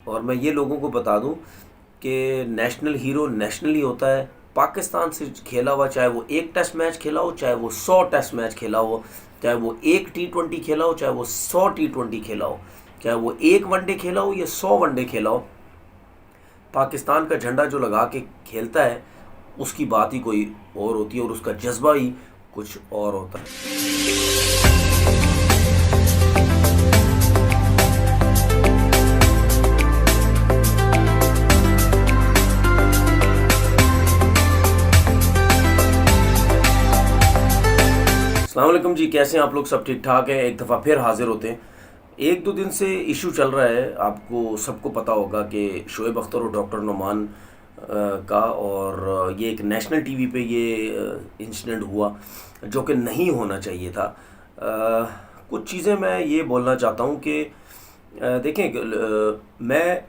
और मैं ये लोगों को बता दूं कि नेशनल हीरो नेशनली होता है। पाकिस्तान से खेला हुआ, चाहे वो एक टेस्ट मैच खेला हो, चाहे वो 100 टेस्ट मैच खेला हो, चाहे वो एक T20 खेला हो, चाहे वो 100 T20 खेला हो, चाहे वो एक वनडे खेला हो या 100 वनडे खेला हो, पाकिस्तान का झंडा जो लगा के खेलता है उसकी बात ही कोई और होती है और उसका जज्बा ही कुछ और होता है। अस्सलाम वालेकुम जी, कैसे हैं आप लोग? सब ठीक ठाक है? एक दफ़ा फिर हाजिर होते हैं। एक दो दिन से इशू चल रहा है, आपको सबको पता होगा कि शोएब अख्तर और डॉक्टर नुमान का, और ये एक नेशनल टीवी पे ये इंसिडेंट हुआ जो कि नहीं होना चाहिए था। कुछ चीज़ें मैं ये बोलना चाहता हूँ कि देखें, मैं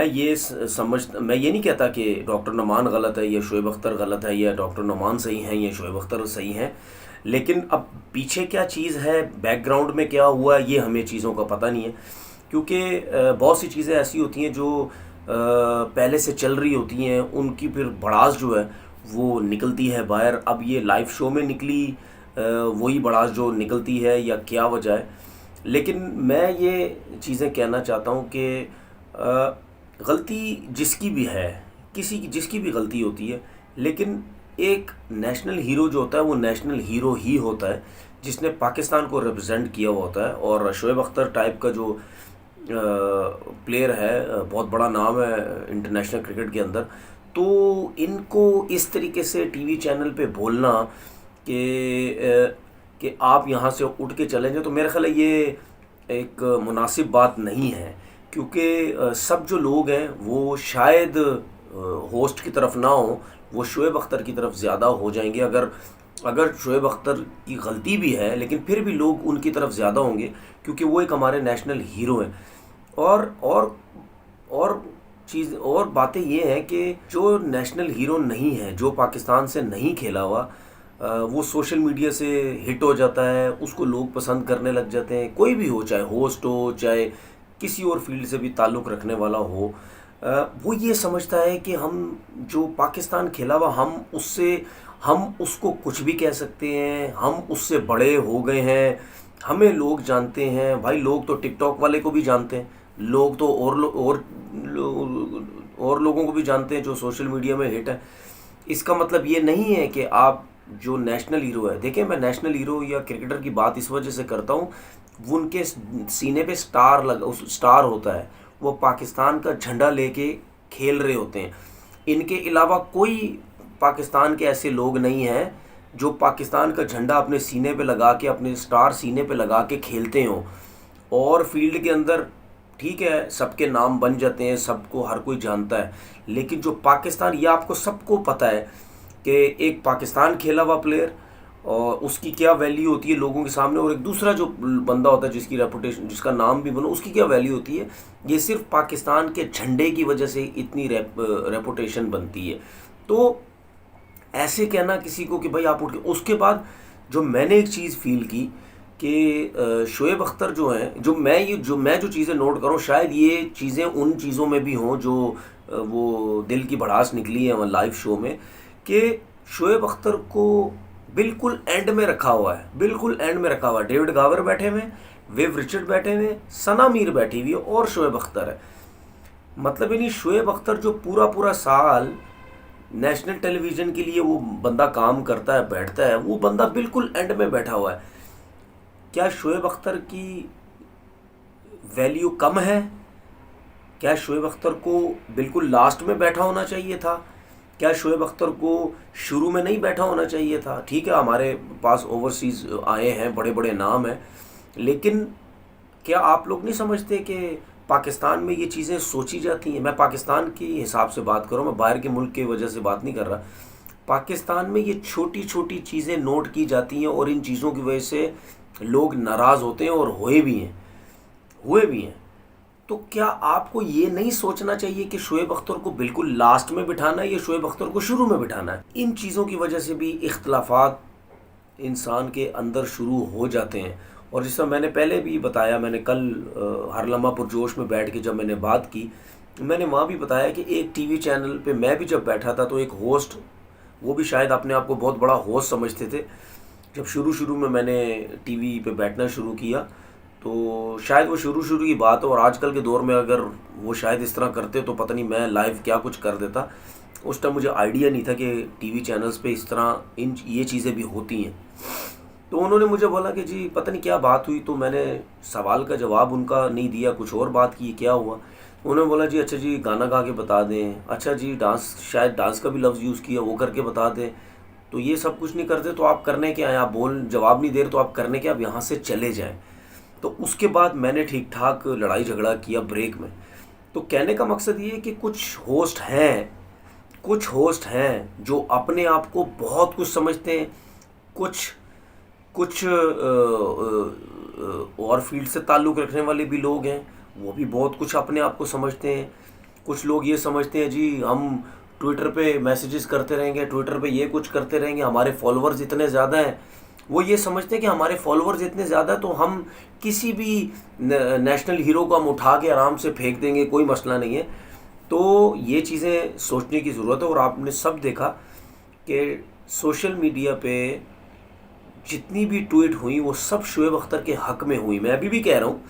ये नहीं कहता कि डॉक्टर नुमान गलत है या शोएब अख्तर गलत है, या डॉक्टर नुमान सही हैं या शोएब अख्तर सही हैं। लेकिन अब पीछे क्या चीज़ है, बैकग्राउंड में क्या हुआ, ये हमें चीज़ों का पता नहीं है। क्योंकि बहुत सी चीज़ें ऐसी होती हैं जो पहले से चल रही होती हैं, उनकी फिर भड़ास जो है वो निकलती है बाहर। अब ये लाइव शो में निकली वही भड़ास जो निकलती है, या क्या वजह है। लेकिन मैं ये चीज़ें कहना चाहता हूँ कि गलती जिसकी भी है, किसी की जिसकी भी गलती होती है, लेकिन एक नेशनल हीरो जो होता है वो नेशनल हीरो ही होता है जिसने पाकिस्तान को रिप्रेजेंट किया हुआ होता है। और शोएब अख्तर टाइप का जो प्लेयर है, बहुत बड़ा नाम है इंटरनेशनल क्रिकेट के अंदर, तो इनको इस तरीके से टीवी चैनल पे बोलना कि आप यहाँ से उठ के चलें जाए, तो मेरा ख्याल है ये एक मुनासिब बात नहीं है। क्योंकि सब जो लोग हैं वो शायद होस्ट की तरफ ना हो, वो शोएब अख्तर की तरफ ज़्यादा हो जाएंगे। अगर शोएब अख्तर की गलती भी है, लेकिन फिर भी लोग उनकी तरफ ज़्यादा होंगे क्योंकि वो एक हमारे नेशनल हीरो हैं। और चीज़ और बातें ये हैं कि जो नेशनल हीरो नहीं है, जो पाकिस्तान से नहीं खेला हुआ, वो सोशल मीडिया से हिट हो जाता है, उसको लोग पसंद करने लग जाते हैं। कोई भी हो, चाहे होस्ट हो, चाहे किसी और फील्ड से भी ताल्लुक़ रखने वाला हो, वो ये समझता है कि हम जो पाकिस्तान खेला हुआ, हम उसको कुछ भी कह सकते हैं, हम उससे बड़े हो गए हैं, हमें लोग जानते हैं। भाई, लोग तो टिकटॉक वाले को भी जानते हैं, लोग तो और लोगों को भी जानते हैं जो सोशल मीडिया में हिट है। इसका मतलब ये नहीं है कि आप जो नेशनल हीरो है, देखें, मैं नेशनल हीरो या क्रिकेटर की बात इस वजह से करता हूँ, वो उनके सीने पे स्टार होता है, वो पाकिस्तान का झंडा लेके खेल रहे होते हैं। इनके अलावा कोई पाकिस्तान के ऐसे लोग नहीं हैं जो पाकिस्तान का झंडा अपने सीने पे लगा के, अपने स्टार सीने पे लगा के खेलते हों। और फील्ड के अंदर ठीक है, सबके नाम बन जाते हैं, सबको हर कोई जानता है, लेकिन जो पाकिस्तान, ये आपको सबको पता है कि एक पाकिस्तान खेला हुआ प्लेयर और उसकी क्या वैल्यू होती है लोगों के सामने, और एक दूसरा जो बंदा होता है जिसकी रेपुटेशन, जिसका नाम भी बनो, उसकी क्या वैल्यू होती है। ये सिर्फ पाकिस्तान के झंडे की वजह से इतनी रेपुटेशन बनती है। तो ऐसे कहना किसी को कि भाई आप उठ के, उसके बाद जो मैंने एक चीज़ फील की कि शोएब अख्तर जो हैं, जो चीज़ें नोट करूँ, शायद ये चीज़ें उन चीज़ों में भी हों जो वो दिल की भड़ास निकली है लाइव शो में, कि शोएब अख्तर को बिल्कुल एंड में रखा हुआ है, बिल्कुल एंड में रखा हुआ है। डेविड गावर बैठे हुए, विव रिचर्ड बैठे हुए, सना मीर बैठी हुई है, और शोएब अख्तर है। मतलब यानी शोएब अख्तर जो पूरा साल नेशनल टेलीविज़न के लिए वो बंदा काम करता है, बैठता है, वो बंदा बिल्कुल एंड में बैठा हुआ है। क्या शोएब अख्तर की वैल्यू कम है? क्या शोएब अख्तर को बिल्कुल लास्ट में बैठा होना चाहिए था? क्या शोएब अख्तर को शुरू में नहीं बैठा होना चाहिए था? ठीक है, हमारे पास ओवरसीज़ आए हैं, बड़े बड़े नाम हैं, लेकिन क्या आप लोग नहीं समझते कि पाकिस्तान में ये चीज़ें सोची जाती हैं? मैं पाकिस्तान के हिसाब से बात कर रहा हूँ, मैं बाहर के मुल्क की वजह से बात नहीं कर रहा। पाकिस्तान में ये छोटी छोटी चीज़ें नोट की जाती हैं, और इन चीज़ों की वजह से लोग नाराज़ होते हैं, और हुए भी हैं। तो क्या आपको ये नहीं सोचना चाहिए कि शोएब अख्तर को बिल्कुल लास्ट में बिठाना है या शोएब अख्तर को शुरू में बिठाना है? इन चीज़ों की वजह से भी इख्तलाफात इंसान के अंदर शुरू हो जाते हैं, और जिस तरह मैंने पहले भी बताया, मैंने कल हर लम्हा पुरजोश में बैठ के जब मैंने बात की, मैंने वहाँ भी बताया कि एक टीवी चैनल पे मैं भी जब बैठा था तो एक होस्ट, वो भी शायद अपने आप को बहुत बड़ा होस्ट समझते थे। जब शुरू शुरू में मैंने टीवी पे बैठना शुरू किया तो शायद वो शुरू शुरू की बात हो, और आजकल के दौर में अगर वो शायद इस तरह करते तो पता नहीं मैं लाइव क्या कुछ कर देता। उस टाइम मुझे आइडिया नहीं था कि टीवी चैनल्स पे इस तरह ये चीज़ें भी होती हैं। तो उन्होंने मुझे बोला कि जी पता नहीं क्या बात हुई, तो मैंने सवाल का जवाब उनका नहीं दिया, कुछ और बात की, क्या हुआ। उन्होंने बोला जी अच्छा जी गाना गा के बता दें, अच्छा जी डांस, शायद डांस का भी लफ्ज़ यूज़ किया, वो करके बता दें। तो ये सब कुछ नहीं करते तो आप करने क्या आए, आप जवाब नहीं दे रहे तो आप करने क्या, आप यहाँ से चले जाएं। तो उसके बाद मैंने ठीक ठाक लड़ाई झगड़ा किया ब्रेक में। तो कहने का मकसद ये है कि कुछ होस्ट हैं जो अपने आप को बहुत कुछ समझते हैं, कुछ कुछ और फील्ड से ताल्लुक़ रखने वाले भी लोग हैं, वो भी बहुत कुछ अपने आप को समझते हैं। कुछ लोग ये समझते हैं जी हम ट्विटर पे मैसेजेस करते रहेंगे, ट्विटर पे ये कुछ करते रहेंगे, हमारे फॉलोअर्स इतने ज़्यादा हैं। वो ये समझते हैं कि हमारे फॉलोअर्स इतने ज़्यादा तो हम किसी भी नेशनल हीरो को हम उठा के आराम से फेंक देंगे, कोई मसला नहीं है। तो ये चीज़ें सोचने की ज़रूरत है। और आपने सब देखा कि सोशल मीडिया पे जितनी भी ट्वीट हुई वो सब शुएब अख्तर के हक़ में हुई। मैं अभी भी कह रहा हूँ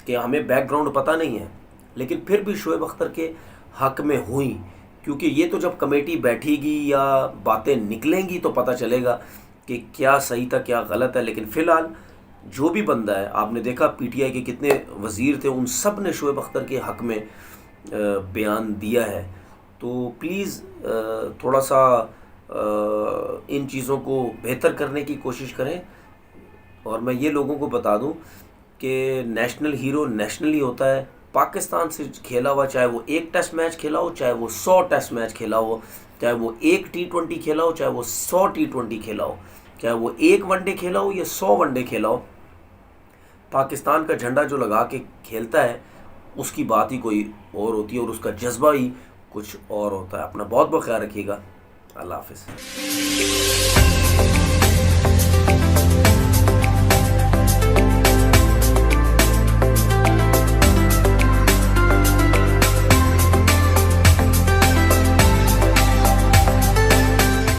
कि हमें बैकग्राउंड पता नहीं है, लेकिन फिर भी शुएब अख्तर के हक़ में हुई, क्योंकि ये तो जब कमेटी बैठेगी या बातें निकलेंगी तो पता चलेगा कि क्या सही था क्या गलत है। लेकिन फ़िलहाल जो भी बंदा है, आपने देखा पीटीआई के कितने वज़ीर थे, उन सब ने शुएब अख्तर के हक़ में बयान दिया है। तो प्लीज़ थोड़ा सा इन चीज़ों को बेहतर करने की कोशिश करें। और मैं ये लोगों को बता दूं कि नेशनल हीरो नेशनल ही होता है। पाकिस्तान से खेला हुआ, चाहे वो एक टेस्ट मैच खेला हो, चाहे वो 100 टेस्ट मैच खेला हो, चाहे वो एक T20 खेला हो, चाहे वो 100 T20 खेला हो, चाहे वो एक वनडे खेला हो या 100 वनडे खेला हो, पाकिस्तान का झंडा जो लगा के खेलता है उसकी बात ही कोई और होती है और उसका जज्बा ही कुछ और होता है। अपना बहुत बहुत ख्याल रखिएगा। अल्लाह हाफिज़।